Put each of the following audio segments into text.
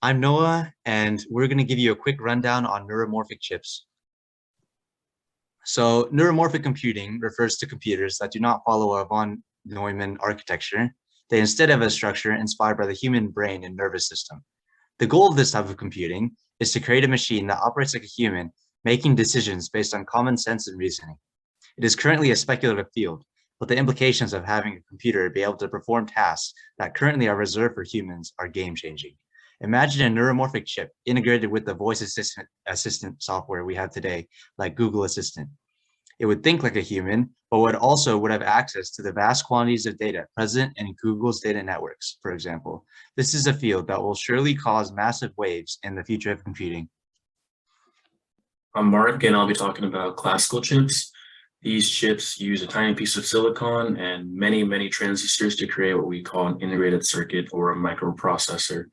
I'm Noah, and we're going to give you a quick rundown on neuromorphic chips. So neuromorphic computing refers to computers that do not follow a von Neumann architecture. They instead have a structure inspired by the human brain and nervous system. The goal of this type of computing is to create a machine that operates like a human, making decisions based on common sense and reasoning. It is currently a speculative field, but the implications of having a computer be able to perform tasks that currently are reserved for humans are game-changing. Imagine a neuromorphic chip integrated with the voice assistant software we have today, like Google Assistant. It would think like a human, but would have access to the vast quantities of data present in Google's data networks, for example. This is a field that will surely cause massive waves in the future of computing. I'm Mark, and I'll be talking about classical chips. These chips use a tiny piece of silicon and many transistors to create what we call an integrated circuit or a microprocessor.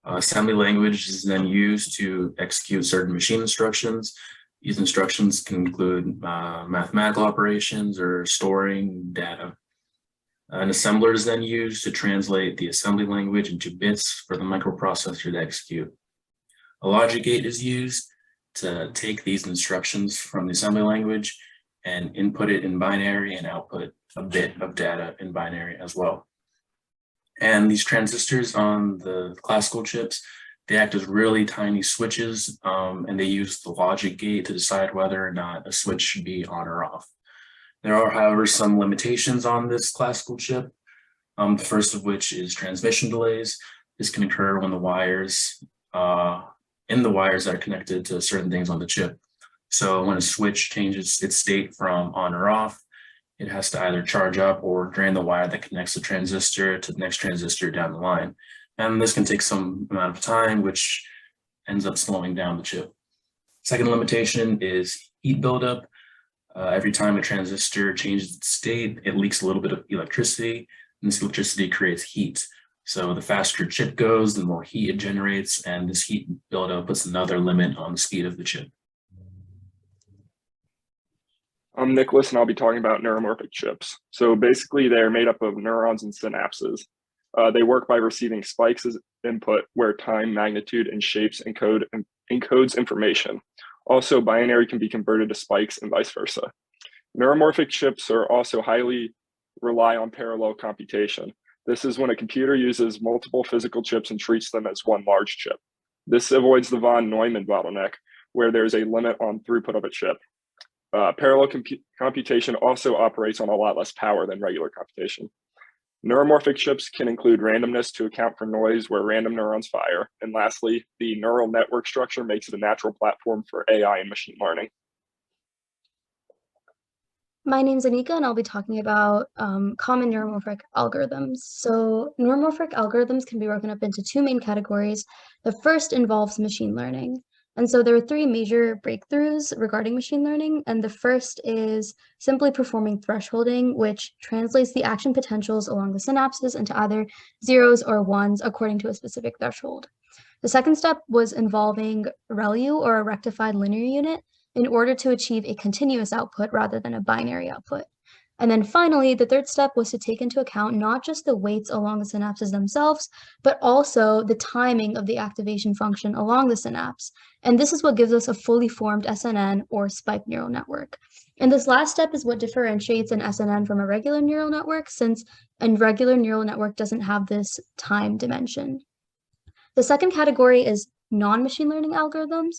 Assembly language is then used to execute certain machine instructions. These instructions can include mathematical operations or storing data. An assembler is then used to translate the assembly language into bits for the microprocessor to execute. A logic gate is used to take these instructions from the assembly language and input it in binary and output a bit of data in binary as well. And these transistors on the classical chips, they act as really tiny switches, and they use the logic gate to decide whether or not a switch should be on or off. There are, however, some limitations on this classical chip, the first of which is transmission delays. This can occur when the wires, in the wires that are connected to certain things on the chip. So when a switch changes its state from on or off, it has to either charge up or drain the wire that connects the transistor to the next transistor down the line. And this can take some amount of time, which ends up slowing down the chip. Second limitation is heat buildup. Every time a transistor changes its state, it leaks a little bit of electricity, and this electricity creates heat. So the faster a chip goes, the more heat it generates, and this heat buildup puts another limit on the speed of the chip. I'm Nicholas, and I'll be talking about neuromorphic chips. So basically, they're made up of neurons and synapses. They work by receiving spikes as input, where time, magnitude, and shapes encodes information. Also, binary can be converted to spikes and vice versa. Neuromorphic chips are also highly rely on parallel computation. This is when a computer uses multiple physical chips and treats them as one large chip. This avoids the von Neumann bottleneck, where there's a limit on throughput of a chip. Parallel computation also operates on a lot less power than regular computation. Neuromorphic chips can include randomness to account for noise where random neurons fire. And lastly, the neural network structure makes it a natural platform for AI and machine learning. My name's Anika, and I'll be talking about common neuromorphic algorithms. So neuromorphic algorithms can be broken up into two main categories. The first involves machine learning. And so there are three major breakthroughs regarding machine learning. And the first is simply performing thresholding, which translates the action potentials along the synapses into either zeros or ones according to a specific threshold. The second step was involving ReLU, or a rectified linear unit, in order to achieve a continuous output rather than a binary output. And then finally, the third step was to take into account not just the weights along the synapses themselves, but also the timing of the activation function along the synapse. And this is what gives us a fully formed SNN, or spiked neural network. And this last step is what differentiates an SNN from a regular neural network, since a regular neural network doesn't have this time dimension. The second category is non-machine learning algorithms.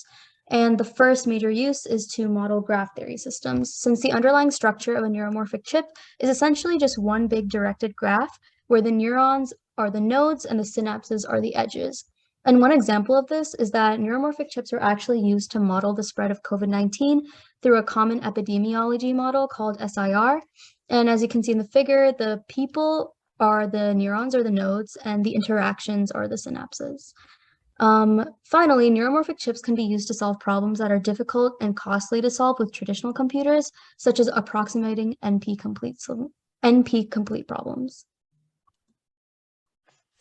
And the first major use is to model graph theory systems, since the underlying structure of a neuromorphic chip is essentially just one big directed graph where the neurons are the nodes and the synapses are the edges. And one example of this is that neuromorphic chips are actually used to model the spread of COVID-19 through a common epidemiology model called SIR. And as you can see in the figure, the people are the neurons or the nodes, and the interactions are the synapses. Finally, neuromorphic chips can be used to solve problems that are difficult and costly to solve with traditional computers, such as approximating NP-complete problems.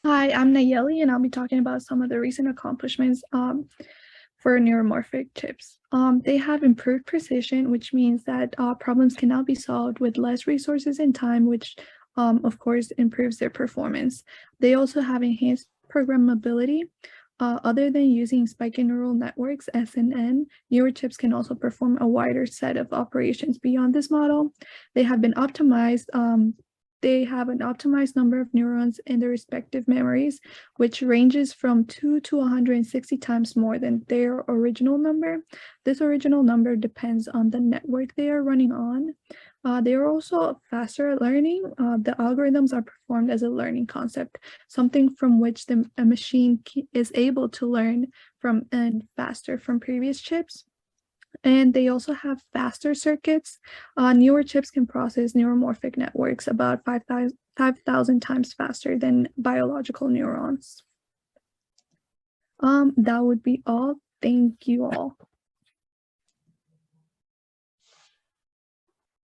Hi, I'm Nayeli, and I'll be talking about some of the recent accomplishments for neuromorphic chips. They have improved precision, which means that problems can now be solved with less resources and time, which of course improves their performance. They also have enhanced programmability. Other than using spiking neural networks, SNN, newer chips can also perform a wider set of operations beyond this model. They have been optimized. They have an optimized number of neurons in their respective memories, which ranges from 2 to 160 times more than their original number. This original number depends on the network they are running on. They are also faster at learning. The algorithms are performed as a learning concept, something from which a machine is able to learn from and faster from previous chips. And they also have faster circuits. Newer chips can process neuromorphic networks about 5,000 times faster than biological neurons. That would be all. Thank you all.